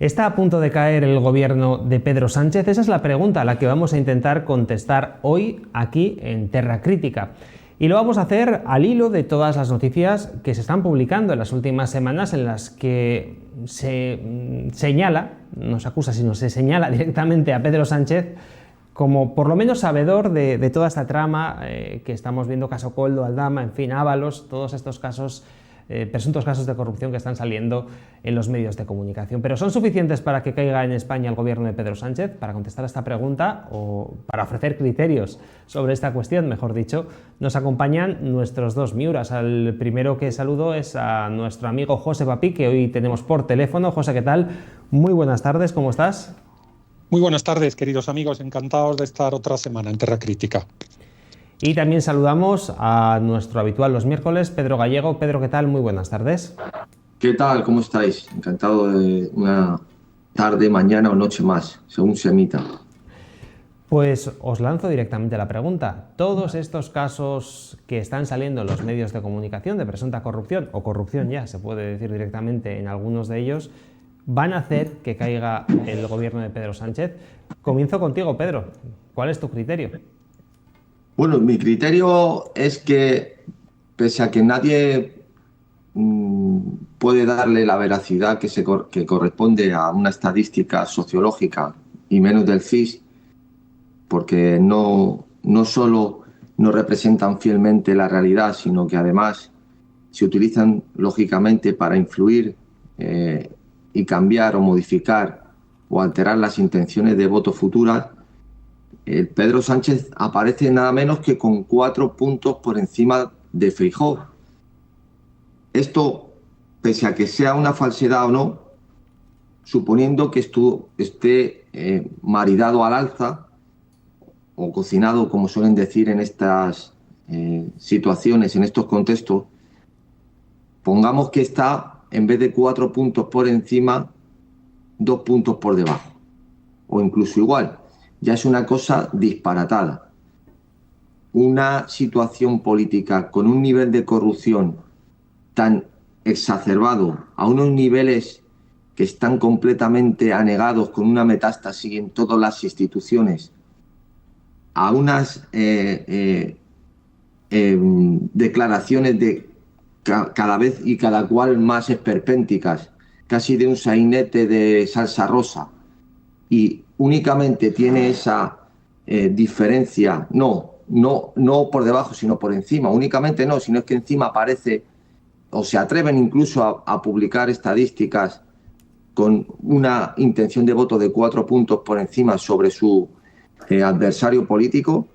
¿Está a punto de caer el gobierno de Pedro Sánchez? Esa es la pregunta a la que vamos a intentar contestar hoy aquí en Terra Crítica. Y lo vamos a hacer al hilo de todas las noticias que se están publicando en las últimas semanas, en las que se señala, no se acusa, sino se señala directamente a Pedro Sánchez como por lo menos sabedor de toda esta trama que estamos viendo, caso Koldo, Aldama, en fin, Ábalos, todos estos casos, presuntos casos de corrupción que están saliendo en los medios de comunicación. ¿Pero son suficientes para que caiga en España el gobierno de Pedro Sánchez? Para contestar a esta pregunta o para ofrecer criterios sobre esta cuestión, mejor dicho, nos acompañan nuestros dos miuras. El primero que saludo es a nuestro amigo José Papí, que hoy tenemos por teléfono. José, ¿qué tal? Muy buenas tardes, ¿cómo estás? Muy buenas tardes, queridos amigos, encantados de estar otra semana en Terra Crítica. Y también saludamos a nuestro habitual los miércoles, Pedro Gallego. Pedro, ¿qué tal? Muy buenas tardes. ¿Qué tal? ¿Cómo estáis? Encantado de una tarde, mañana o noche más, según se emita. Pues os lanzo directamente la pregunta. Todos estos casos que están saliendo en los medios de comunicación de presunta corrupción, o corrupción ya, se puede decir directamente en algunos de ellos, van a hacer que caiga el gobierno de Pedro Sánchez. Comienzo contigo, Pedro. ¿Cuál es tu criterio? Bueno, mi criterio es que, pese a que nadie puede darle la veracidad que corresponde a una estadística sociológica, y menos del CIS, porque no solo no representan fielmente la realidad, sino que además se utilizan lógicamente para influir y cambiar o modificar o alterar las intenciones de voto futuras. Pedro Sánchez aparece nada menos que con 4 puntos por encima de Feijóo. Esto, pese a que sea una falsedad o no, suponiendo que esté maridado al alza o cocinado, como suelen decir en estas situaciones, en estos contextos, pongamos que está, en vez de 4 puntos por encima, 2 puntos por debajo, o incluso igual. Ya es una cosa disparatada. Una situación política con un nivel de corrupción tan exacerbado, a unos niveles que están completamente anegados, con una metástasis en todas las instituciones, a unas declaraciones de cada vez y cada cual más esperpénticas, casi de un sainete de salsa rosa, y únicamente tiene esa diferencia, no por debajo, sino por encima, únicamente no, sino es que encima aparece, o se atreven incluso a publicar estadísticas con una intención de voto de 4 puntos por encima sobre su adversario político.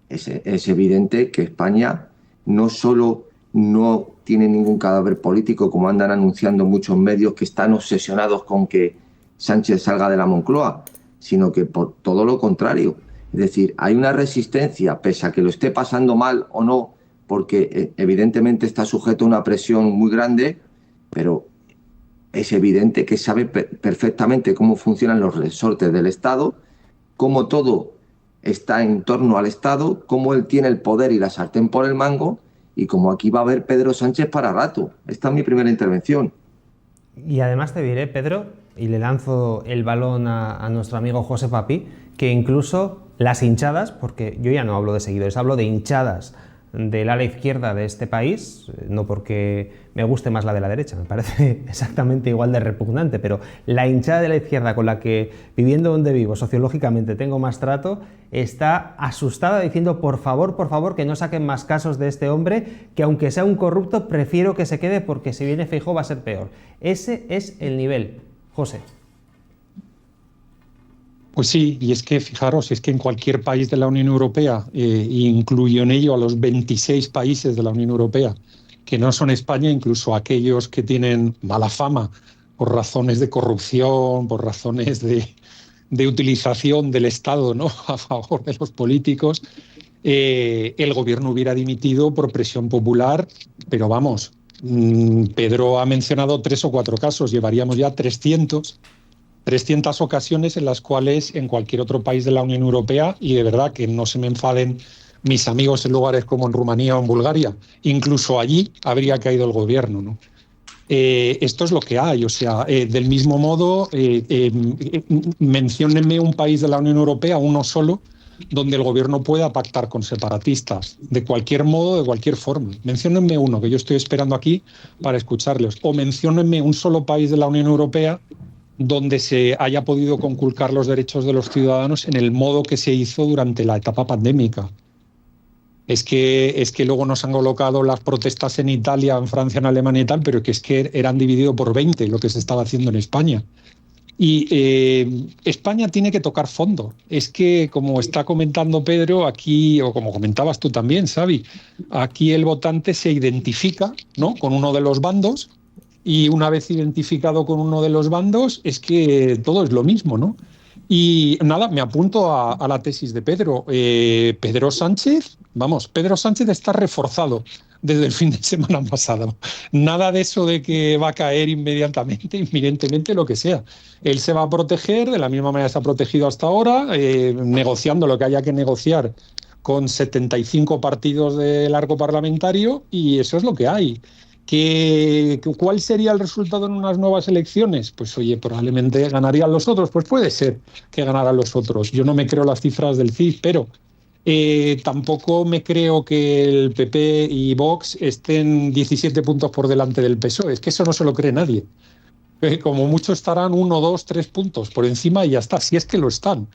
Es evidente que España no solo no tiene ningún cadáver político, como andan anunciando muchos medios que están obsesionados con que Sánchez salga de la Moncloa, sino que por todo lo contrario. Es decir, hay una resistencia, pese a que lo esté pasando mal o no, porque evidentemente está sujeto a una presión muy grande, pero es evidente que sabe perfectamente cómo funcionan los resortes del Estado, cómo todo está en torno al Estado, cómo él tiene el poder y la sartén por el mango, y como aquí va a haber Pedro Sánchez para rato. Esta es mi primera intervención. Y además te diré, Pedro, y le lanzo el balón a nuestro amigo José Papí, que incluso las hinchadas, porque yo ya no hablo de seguidores, hablo de hinchadas del ala izquierda de este país, no porque me guste más la de la derecha, me parece exactamente igual de repugnante, pero la hinchada de la izquierda con la que, viviendo donde vivo, sociológicamente tengo más trato, está asustada diciendo por favor, que no saquen más casos de este hombre, que aunque sea un corrupto, prefiero que se quede porque si viene Feijóo va a ser peor. Ese es el nivel. José. Pues sí, y es que fijaros, es que en cualquier país de la Unión Europea, incluyo en ello a los 26 países de la Unión Europea, que no son España, incluso aquellos que tienen mala fama por razones de corrupción, por razones de utilización del Estado, ¿no?, a favor de los políticos, el gobierno hubiera dimitido por presión popular, pero vamos, Pedro ha mencionado 3 o 4 casos, llevaríamos ya 300 ocasiones en las cuales en cualquier otro país de la Unión Europea, y de verdad que no se me enfaden mis amigos en lugares como en Rumanía o en Bulgaria, incluso allí habría caído el gobierno, ¿no? Esto es lo que hay. O sea, del mismo modo, menciónenme un país de la Unión Europea, uno solo, donde el gobierno pueda pactar con separatistas, de cualquier modo, de cualquier forma. Menciónenme uno, que yo estoy esperando aquí para escucharles. O menciónenme un solo país de la Unión Europea donde se haya podido conculcar los derechos de los ciudadanos en el modo que se hizo durante la etapa pandémica. Es que luego nos han colocado las protestas en Italia, en Francia, en Alemania y tal, pero es que eran dividido por 20 lo que se estaba haciendo en España. Y España tiene que tocar fondo. Es que, como está comentando Pedro, aquí, o como comentabas tú también, Xavi, aquí el votante se identifica, ¿no?, con uno de los bandos, y una vez identificado con uno de los bandos, es que todo es lo mismo, ¿no? Y nada, me apunto a la tesis de Pedro. Pedro Sánchez está reforzado desde el fin de semana pasado. Nada de eso de que va a caer inminentemente, lo que sea. Él se va a proteger de la misma manera que se ha protegido hasta ahora, negociando lo que haya que negociar con 75 partidos del arco parlamentario, y eso es lo que hay. ¿Cuál sería el resultado en unas nuevas elecciones? Pues oye, probablemente ganarían los otros. Pues puede ser que ganaran los otros. Yo no me creo las cifras del CIS, pero tampoco me creo que el PP y Vox estén 17 puntos por delante del PSOE. Es que eso no se lo cree nadie. Como mucho estarán 1, 2, 3 puntos por encima y ya está, si es que lo están.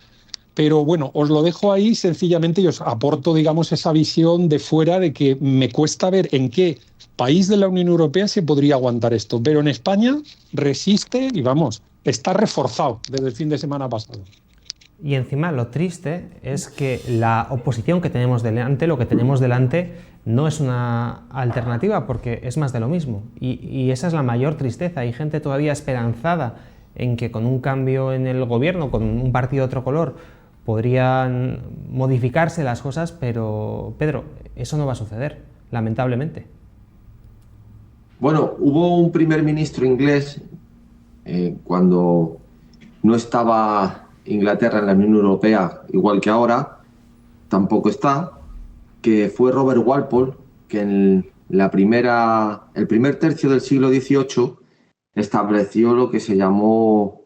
Pero bueno, os lo dejo ahí sencillamente y os aporto, digamos, esa visión de fuera de que me cuesta ver en qué país de la Unión Europea se podría aguantar esto. Pero en España resiste y vamos, está reforzado desde el fin de semana pasado. Y encima lo triste es que la oposición que tenemos delante, lo que tenemos delante, no es una alternativa porque es más de lo mismo. Y esa es la mayor tristeza. Hay gente todavía esperanzada en que con un cambio en el gobierno, con un partido de otro color, podrían modificarse las cosas, pero Pedro, eso no va a suceder, lamentablemente. Bueno, hubo un primer ministro inglés cuando no estaba Inglaterra en la Unión Europea, igual que ahora, tampoco está, que fue Robert Walpole, que en el primer tercio del siglo XVIII estableció lo que se llamó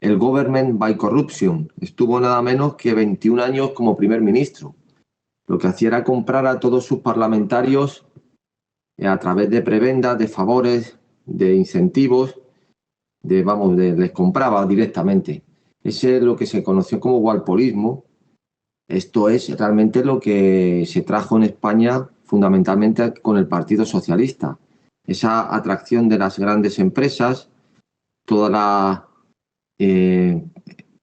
el Government by Corruption. Estuvo nada menos que 21 años como primer ministro. Lo que hacía era comprar a todos sus parlamentarios a través de prebendas, de favores, de incentivos, les compraba directamente. Ese es lo que se conoció como walpolismo. Esto es realmente lo que se trajo en España fundamentalmente con el Partido Socialista. Esa atracción de las grandes empresas, toda la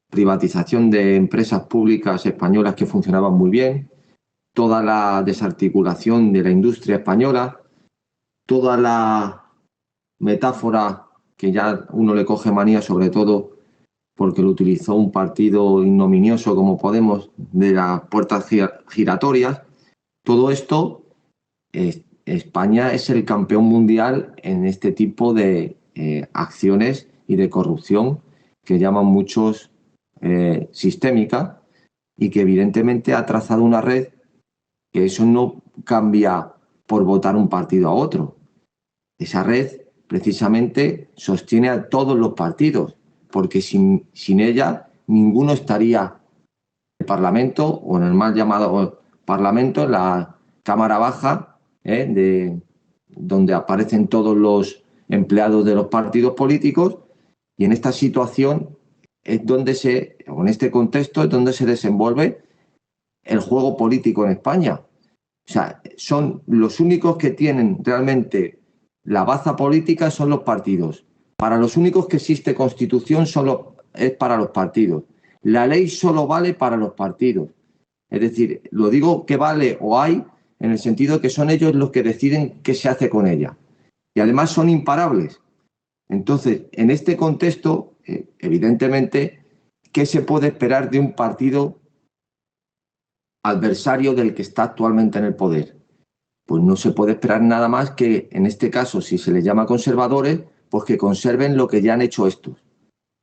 privatización de empresas públicas españolas que funcionaban muy bien, toda la desarticulación de la industria española, toda la metáfora que ya uno le coge manía, sobre todo porque lo utilizó un partido ignominioso como Podemos, de las puertas giratorias. Todo esto, España es el campeón mundial en este tipo de acciones y de corrupción que llaman muchos sistémica, y que evidentemente ha trazado una red que eso no cambia por votar un partido a otro. Esa red precisamente sostiene a todos los partidos, porque sin ella ninguno estaría en el Parlamento, o en el mal llamado Parlamento, en la Cámara Baja, donde aparecen todos los empleados de los partidos políticos. Y en esta situación es donde en este contexto es donde se desenvuelve el juego político en España. O sea, son los únicos que tienen realmente la baza política, son los partidos. Para los únicos que existe Constitución es para los partidos. La ley solo vale para los partidos. Es decir, lo digo que vale o hay en el sentido de que son ellos los que deciden qué se hace con ella. Y además son imparables. Entonces, en este contexto, evidentemente, ¿qué se puede esperar de un partido adversario del que está actualmente en el poder? Pues no se puede esperar nada más que, en este caso, si se les llama conservadores, pues que conserven lo que ya han hecho estos.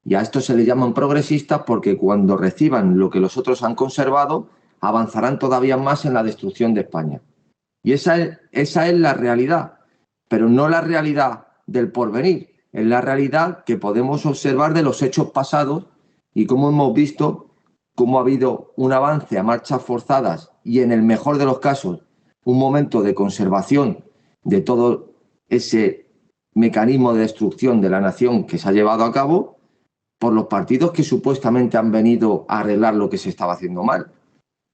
Y a estos se les llaman progresistas porque cuando reciban lo que los otros han conservado, avanzarán todavía más en la destrucción de España. Y esa es la realidad, pero no la realidad del porvenir, es la realidad que podemos observar de los hechos pasados y cómo hemos visto cómo ha habido un avance a marchas forzadas y, en el mejor de los casos, un momento de conservación de todo ese mecanismo de destrucción de la nación que se ha llevado a cabo por los partidos que supuestamente han venido a arreglar lo que se estaba haciendo mal.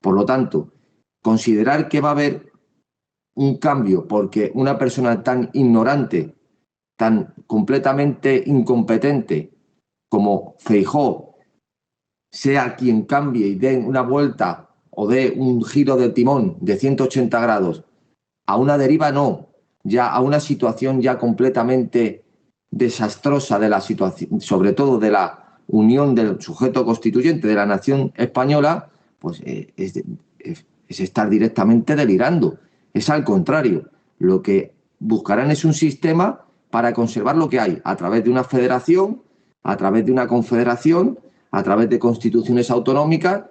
Por lo tanto, considerar que va a haber un cambio porque una persona tan ignorante, tan completamente incompetente como Feijóo sea quien cambie y dé una vuelta o dé un giro de timón de 180 grados a una deriva, no, ya a una situación ya completamente desastrosa de la situación, sobre todo de la unión del sujeto constituyente de la nación española, pues es estar directamente delirando. Es al contrario, lo que buscarán es un sistema para conservar lo que hay a través de una federación, a través de una confederación, a través de constituciones autonómicas,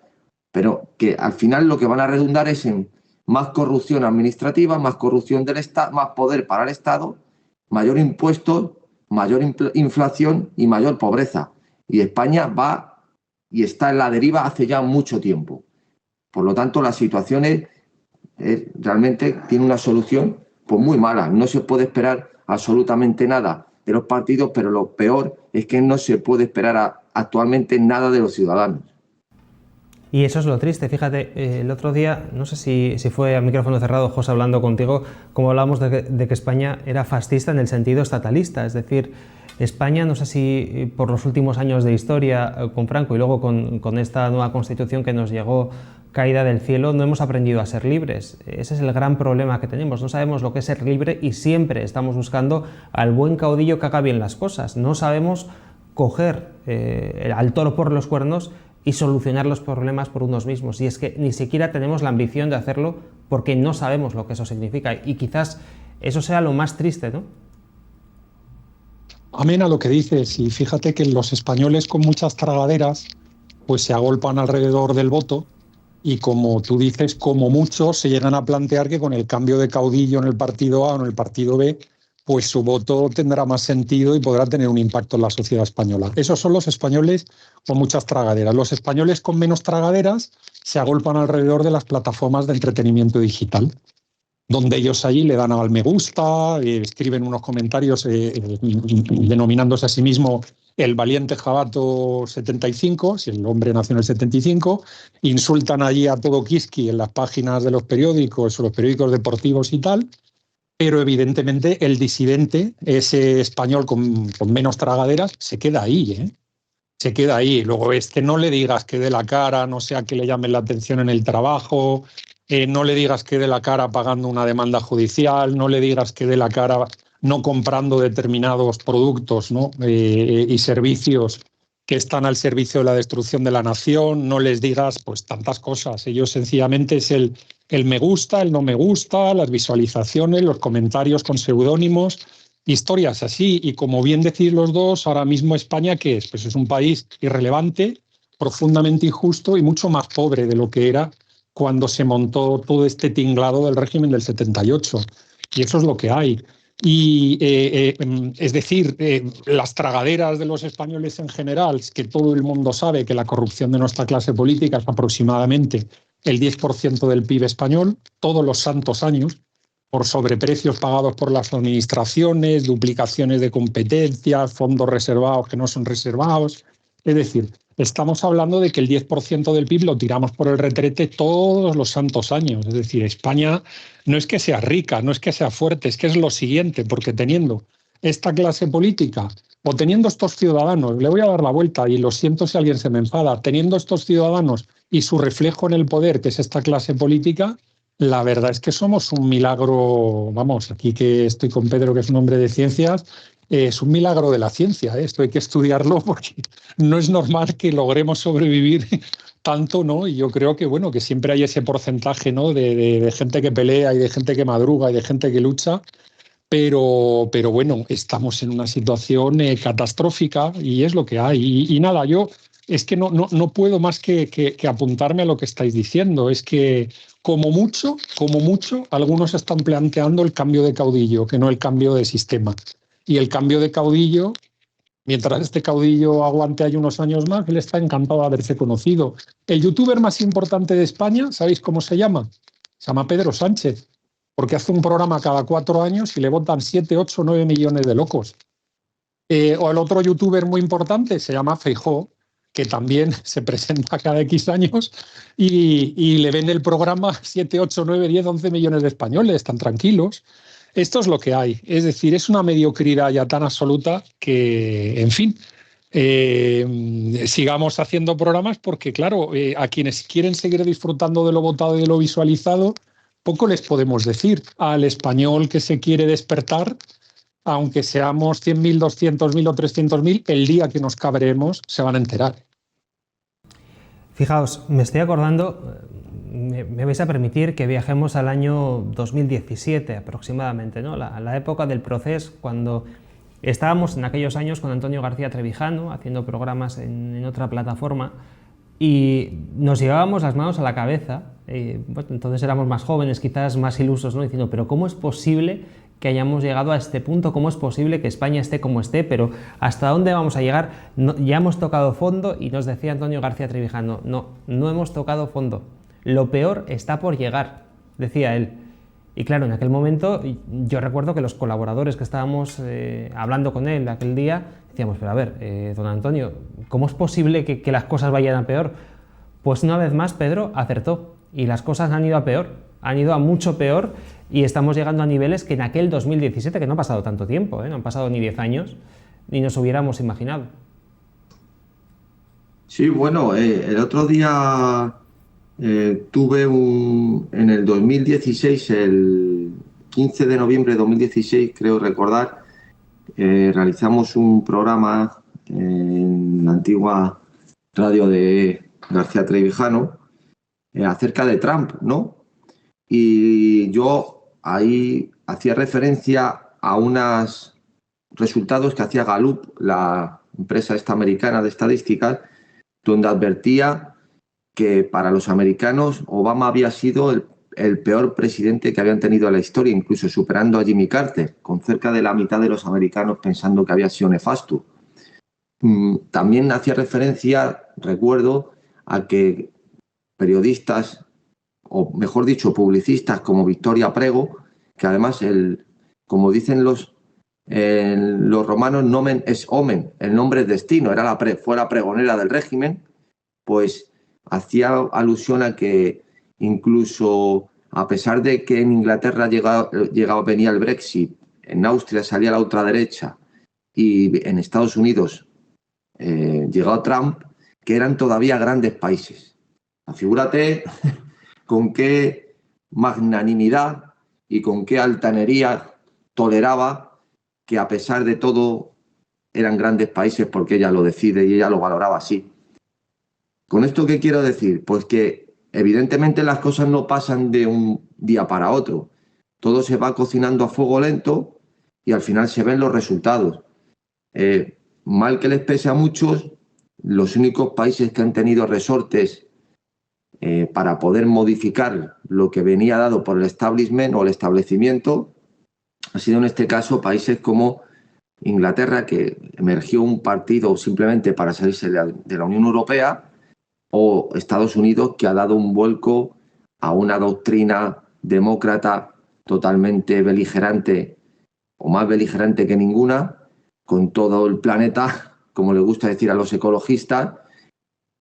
pero que al final lo que van a redundar es en más corrupción administrativa, más corrupción del Estado, más poder para el Estado, mayor impuestos, mayor inflación y mayor pobreza. Y España va y está en la deriva hace ya mucho tiempo. Por lo tanto, la situación realmente tiene una solución pues muy mala. No se puede esperar absolutamente nada de los partidos, pero lo peor es que no se puede esperar actualmente nada de los ciudadanos. Y eso es lo triste. Fíjate, el otro día, no sé si fue a micrófono cerrado, José, hablando contigo, como hablábamos de que España era fascista en el sentido estatalista. Es decir, España, no sé si por los últimos años de historia con Franco y luego con esta nueva Constitución que nos llegó caída del cielo, no hemos aprendido a ser libres. Ese es el gran problema que tenemos. No sabemos lo que es ser libre y siempre estamos buscando al buen caudillo que haga bien las cosas. No sabemos coger al toro por los cuernos y solucionar los problemas por unos mismos. Y es que ni siquiera tenemos la ambición de hacerlo porque no sabemos lo que eso significa. Y quizás eso sea lo más triste, ¿no? Amén a lo que dices. Y fíjate que los españoles con muchas tragaderas pues se agolpan alrededor del voto y, como tú dices, como muchos se llegan a plantear que con el cambio de caudillo en el partido A o en el partido B, pues su voto tendrá más sentido y podrá tener un impacto en la sociedad española. Esos son los españoles con muchas tragaderas. Los españoles con menos tragaderas se agolpan alrededor de las plataformas de entretenimiento digital, donde ellos allí le dan al me gusta, escriben unos comentarios denominándose a sí mismo el valiente Jabato 75, si el hombre nació en el 75, insultan allí a todo Kiski en las páginas de los periódicos o los periódicos deportivos y tal, pero evidentemente el disidente, ese español con menos tragaderas, se queda ahí, ¿eh? Se queda ahí. Luego no le digas que dé la cara, no sea que le llamen la atención en el trabajo, no le digas que dé la cara pagando una demanda judicial, no le digas que dé la cara no comprando determinados productos, ¿no? Y servicios que están al servicio de la destrucción de la nación, no les digas pues tantas cosas. Ellos sencillamente es el me gusta, el no me gusta, las visualizaciones, los comentarios con seudónimos, historias así. Y como bien decís los dos, ahora mismo España, ¿qué es? Pues es un país irrelevante, profundamente injusto y mucho más pobre de lo que era cuando se montó todo este tinglado del régimen del 78. Y eso es lo que hay. Y es decir, las tragaderas de los españoles en general, que todo el mundo sabe que la corrupción de nuestra clase política es aproximadamente el 10% del PIB español, todos los santos años, por sobreprecios pagados por las administraciones, duplicaciones de competencias, fondos reservados que no son reservados. Es decir, estamos hablando de que el 10% del PIB lo tiramos por el retrete todos los santos años. Es decir, España no es que sea rica, no es que sea fuerte, es que es lo siguiente, porque teniendo esta clase política o teniendo estos ciudadanos, le voy a dar la vuelta y lo siento si alguien se me enfada, teniendo estos ciudadanos y su reflejo en el poder, que es esta clase política, la verdad es que somos un milagro, vamos, aquí que estoy con Pedro, que es un hombre de ciencias, es un milagro de la ciencia, ¿eh? Esto hay que estudiarlo porque no es normal que logremos sobrevivir tanto, ¿no? Y yo creo que, bueno, que siempre hay ese porcentaje, ¿no? de gente que pelea y de gente que madruga y de gente que lucha, pero bueno, estamos en una situación catastrófica y es lo que hay. Y nada, yo es que no puedo más que apuntarme a lo que estáis diciendo. Es que como mucho, algunos están planteando el cambio de caudillo, que no el cambio de sistema. Y el cambio de caudillo, mientras este caudillo aguante ahí unos años más, él está encantado de haberse conocido. El youtuber más importante de España, ¿sabéis cómo se llama? Se llama Pedro Sánchez, porque hace un programa cada 4 años y le votan 7, 8, 9 millones de locos. O el otro youtuber muy importante se llama Feijóo, que también se presenta cada X años y le ven el programa 7, 8, 9, 10, 11 millones de españoles, están tranquilos. Esto es lo que hay. Es decir, es una mediocridad ya tan absoluta que, en fin, sigamos haciendo programas porque, claro, a quienes quieren seguir disfrutando de lo votado y de lo visualizado, poco les podemos decir. Al español que se quiere despertar, aunque seamos 100.000, 200.000 o 300.000, el día que nos cabreemos se van a enterar. Fijaos, me estoy acordando, me vais a permitir que viajemos al año 2017 aproximadamente, ¿no? La época del proceso, cuando estábamos en aquellos años con Antonio García Trevijano haciendo programas en otra plataforma y nos llevábamos las manos a la cabeza. Bueno, entonces éramos más jóvenes, quizás más ilusos, ¿no? Diciendo, pero ¿cómo es posible que hayamos llegado a este punto? ¿Cómo es posible que España esté como esté? Pero ¿hasta dónde vamos a llegar? No, ya hemos tocado fondo, y nos decía Antonio García Trevijano, no hemos tocado fondo. Lo peor está por llegar, decía él. Y claro, en aquel momento yo recuerdo que los colaboradores que estábamos hablando con él aquel día, decíamos, pero a ver, don Antonio, ¿cómo es posible que las cosas vayan a peor? Pues una vez más Pedro acertó y las cosas han ido a peor, han ido a mucho peor y estamos llegando a niveles que en aquel 2017, que no ha pasado tanto tiempo, no han pasado ni 10 años, ni nos hubiéramos imaginado. Sí, bueno, el otro día tuve en el 2016, el 15 de noviembre de 2016, creo recordar, realizamos un programa en la antigua radio de García Trevijano acerca de Trump, ¿no? Y yo ahí hacía referencia a unos resultados que hacía Gallup, la empresa esta americana de estadísticas, donde advertía que para los americanos Obama había sido el peor presidente que habían tenido en la historia, incluso superando a Jimmy Carter, con cerca de la mitad de los americanos pensando que había sido nefasto. También hacía referencia, recuerdo, a que periodistas, o mejor dicho, publicistas como Victoria Prego, que además, como dicen los romanos, nomen es omen, el nombre es destino, fue la pregonera del régimen, pues hacía alusión a que incluso a pesar de que en Inglaterra venía el Brexit, en Austria salía la ultraderecha y en Estados Unidos llegó Trump, que eran todavía grandes países. Figúrate con qué magnanimidad y con qué altanería toleraba que a pesar de todo eran grandes países porque ella lo decide y ella lo valoraba así. ¿Con esto qué quiero decir? Pues que evidentemente las cosas no pasan de un día para otro. Todo se va cocinando a fuego lento y al final se ven los resultados. Mal que les pese a muchos, los únicos países que han tenido resortes para poder modificar lo que venía dado por el establishment o el establecimiento ha sido en este caso países como Inglaterra, que emergió un partido simplemente para salirse de la Unión Europea, o Estados Unidos, que ha dado un vuelco a una doctrina demócrata totalmente beligerante, o más beligerante que ninguna, con todo el planeta, como le gusta decir a los ecologistas,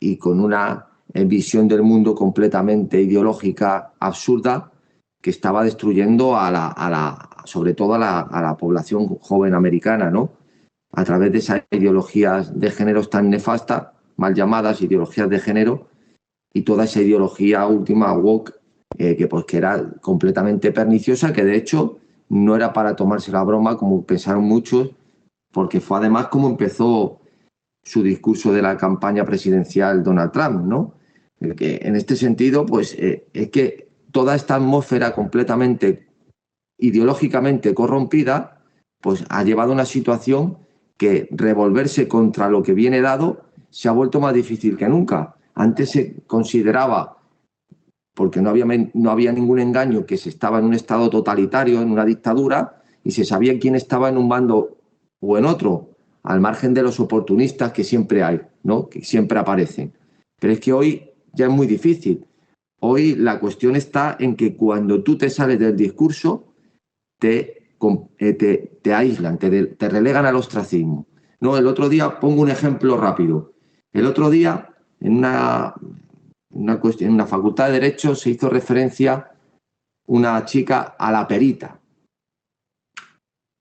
y con una visión del mundo completamente ideológica absurda que estaba destruyendo sobre todo a la población joven americana, ¿no? A través de esas ideologías de género tan nefastas, mal llamadas ideologías de género, y toda esa ideología última woke que era completamente perniciosa, que de hecho no era para tomarse la broma como pensaron muchos, porque fue además como empezó su discurso de la campaña presidencial Donald Trump, ¿no? Que en este sentido, pues es que toda esta atmósfera completamente ideológicamente corrompida, pues ha llevado a una situación que revolverse contra lo que viene dado se ha vuelto más difícil que nunca. Antes se consideraba, porque no había ningún engaño, que se estaba en un estado totalitario, en una dictadura, y se sabía quién estaba en un bando o en otro, al margen de los oportunistas que siempre hay, ¿no? Que siempre aparecen. Pero es que hoy ya es muy difícil. Hoy la cuestión está en que cuando tú te sales del discurso, te aíslan, te relegan al ostracismo. No, el otro día, pongo un ejemplo rápido. El otro día, en una facultad de Derecho, se hizo referencia una chica a la perita.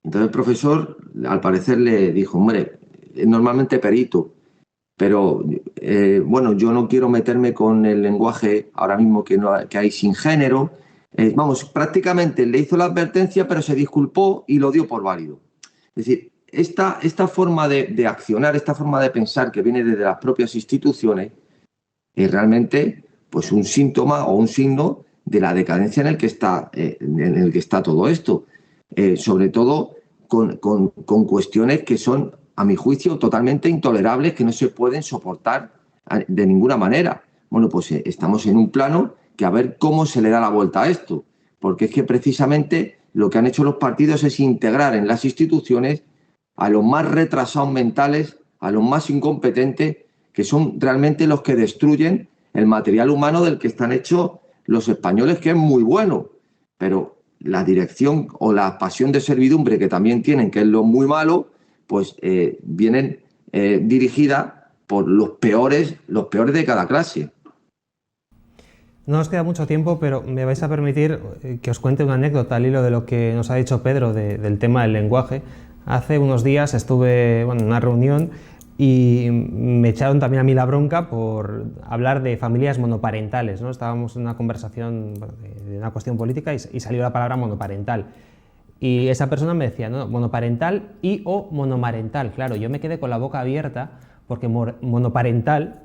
Entonces el profesor, al parecer, le dijo, hombre, es normalmente perito, pero bueno, yo no quiero meterme con el lenguaje ahora mismo que hay sin género. Vamos, prácticamente le hizo la advertencia, pero se disculpó y lo dio por válido. Es decir, esta forma de accionar, esta forma de pensar que viene desde las propias instituciones, es realmente pues un síntoma o un signo de la decadencia en el que está todo esto. Sobre todo con cuestiones que son, a mi juicio, totalmente intolerables, que no se pueden soportar de ninguna manera. Bueno, pues estamos en un plano que a ver cómo se le da la vuelta a esto, porque es que precisamente lo que han hecho los partidos es integrar en las instituciones a los más retrasados mentales, a los más incompetentes, que son realmente los que destruyen el material humano del que están hechos los españoles, que es muy bueno, pero la dirección o la pasión de servidumbre que también tienen, que es lo muy malo, pues vienen dirigidas por los peores de cada clase. No nos queda mucho tiempo, pero me vais a permitir que os cuente una anécdota al hilo de lo que nos ha dicho Pedro del tema del lenguaje. Hace unos días estuve en una reunión y me echaron también a mí la bronca por hablar de familias monoparentales, ¿no? Estábamos en una conversación de una cuestión política y salió la palabra monoparental. Y esa persona me decía, no, monoparental y o monomarental. Claro, yo me quedé con la boca abierta porque monoparental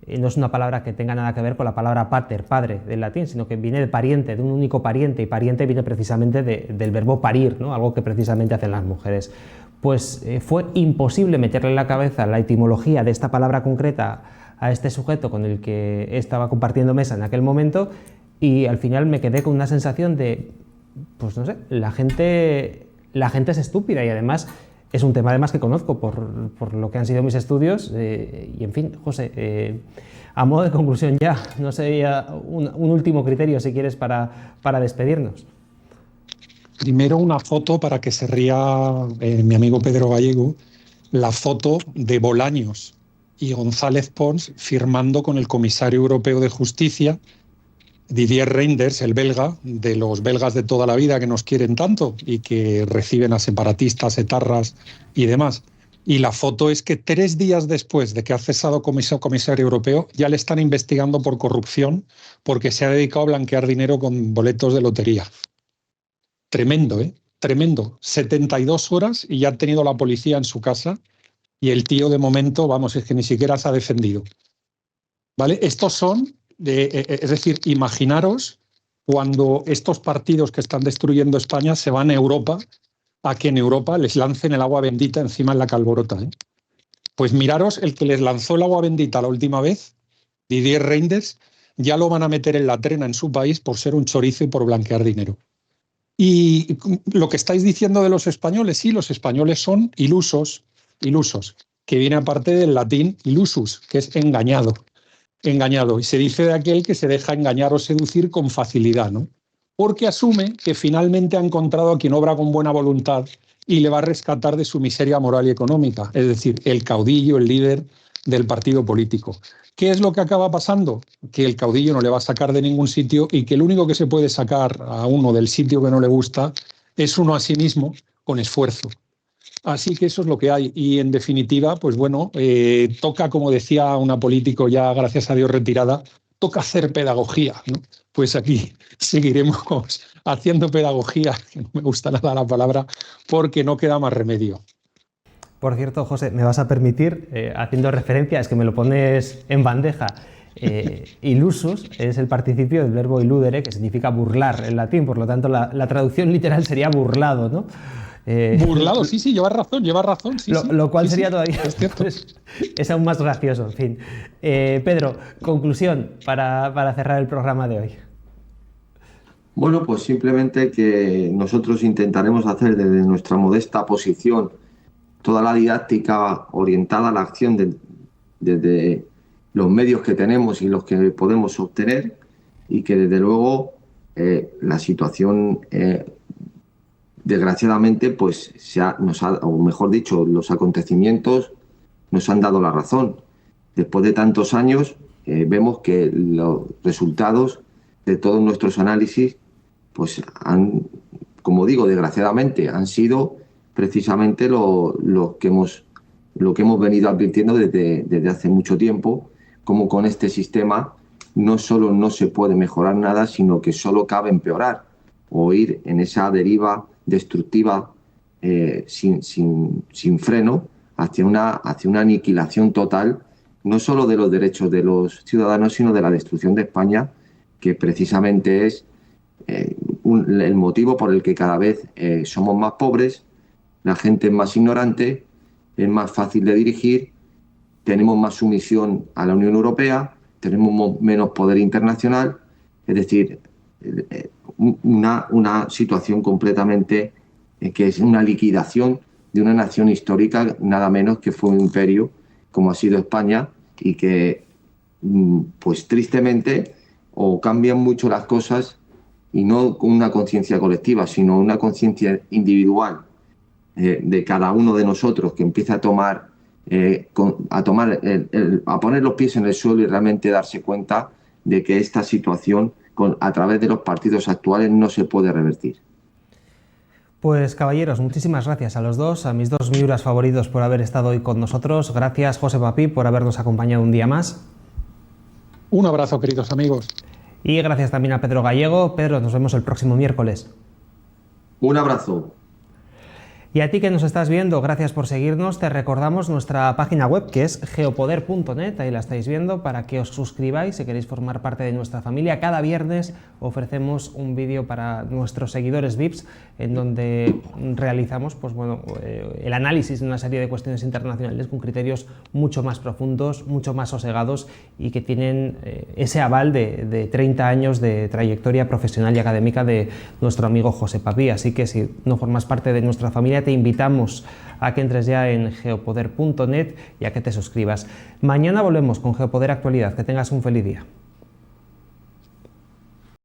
no es una palabra que tenga nada que ver con la palabra pater, padre, del latín, sino que viene de pariente, de un único pariente, y pariente viene precisamente del verbo parir, ¿no? Algo que precisamente hacen las mujeres. Pues fue imposible meterle en la cabeza la etimología de esta palabra concreta a este sujeto con el que estaba compartiendo mesa en aquel momento, y al final me quedé con una sensación de, pues no sé, la gente es estúpida, y además es un tema además que conozco por lo que han sido mis estudios, y en fin, José, a modo de conclusión ya, no sé, un último criterio si quieres para despedirnos. Primero una foto para que se ría mi amigo Pedro Gallego, la foto de Bolaños y González Pons firmando con el comisario europeo de justicia, Didier Reynders, el belga, de los belgas de toda la vida que nos quieren tanto y que reciben a separatistas, etarras y demás. Y la foto es que 3 días después de que ha cesado comisario europeo, ya le están investigando por corrupción porque se ha dedicado a blanquear dinero con boletos de lotería. Tremendo, ¿eh? Tremendo. 72 horas y ya ha tenido la policía en su casa y el tío de momento, vamos, es que ni siquiera se ha defendido. ¿Vale? Estos son... es decir, imaginaros cuando estos partidos que están destruyendo España se van a Europa, a que en Europa les lancen el agua bendita encima en la calborota, ¿eh? Pues miraros, el que les lanzó el agua bendita la última vez, Didier Reynders, ya lo van a meter en la trena en su país por ser un chorizo y por blanquear dinero. Y lo que estáis diciendo de los españoles, sí, los españoles son ilusos, que viene aparte del latín ilusus, que es engañado. Y se dice de aquel que se deja engañar o seducir con facilidad, ¿no? Porque asume que finalmente ha encontrado a quien obra con buena voluntad y le va a rescatar de su miseria moral y económica, es decir, el caudillo, el líder del partido político. ¿Qué es lo que acaba pasando? Que el caudillo no le va a sacar de ningún sitio y que el único que se puede sacar a uno del sitio que no le gusta es uno a sí mismo con esfuerzo. Así que eso es lo que hay. Y en definitiva, pues bueno, toca, como decía una político ya, gracias a Dios, retirada, toca hacer pedagogía, ¿no? Pues aquí seguiremos haciendo pedagogía, que no me gusta nada la palabra, porque no queda más remedio. Por cierto, José, me vas a permitir, haciendo referencia, es que me lo pones en bandeja, ilusus es el participio del verbo illudere, que significa burlar en latín, por lo tanto la traducción literal sería burlado, ¿no? Burlado, sí, llevas razón. Sí, lo cual sería todavía es es aún más gracioso, en fin. Pedro, conclusión para cerrar el programa de hoy. Bueno, pues simplemente que nosotros intentaremos hacer desde nuestra modesta posición toda la didáctica orientada a la acción desde los medios que tenemos y los que podemos obtener, y que desde luego la situación, desgraciadamente, pues o mejor dicho, los acontecimientos nos han dado la razón. Después de tantos años, vemos que los resultados de todos nuestros análisis, pues como digo, desgraciadamente, han sido precisamente lo que hemos venido advirtiendo desde hace mucho tiempo, como con este sistema no solo no se puede mejorar nada, sino que solo cabe empeorar o ir en esa deriva destructiva sin freno hacia una aniquilación total, no solo de los derechos de los ciudadanos, sino de la destrucción de España, que precisamente es el motivo por el que cada vez somos más pobres, la gente es más ignorante, es más fácil de dirigir, tenemos más sumisión a la Unión Europea, tenemos menos poder internacional, es decir, una situación completamente que es una liquidación de una nación histórica, nada menos que fue un imperio como ha sido España, y que pues tristemente o cambian mucho las cosas, y no con una conciencia colectiva, sino una conciencia individual de cada uno de nosotros, que empieza a poner los pies en el suelo y realmente darse cuenta de que esta situación a través de los partidos actuales no se puede revertir. Pues caballeros, muchísimas gracias a los dos, a mis dos miuras favoritos por haber estado hoy con nosotros. Gracias, José Papí, por habernos acompañado un día más. Un abrazo, queridos amigos. Y gracias también a Pedro Gallego. Pedro, nos vemos el próximo miércoles. Un abrazo. Y a ti que nos estás viendo, gracias por seguirnos. Te recordamos nuestra página web, que es geopoder.net, ahí la estáis viendo, para que os suscribáis si queréis formar parte de nuestra familia. Cada viernes ofrecemos un vídeo para nuestros seguidores VIPs, en donde realizamos el análisis de una serie de cuestiones internacionales con criterios mucho más profundos, mucho más sosegados, y que tienen ese aval de 30 años de trayectoria profesional y académica de nuestro amigo José Papí. Así que si no formas parte de nuestra familia, te invitamos a que entres ya en geopoder.net y a que te suscribas. Mañana volvemos con Geopoder Actualidad. Que tengas un feliz día.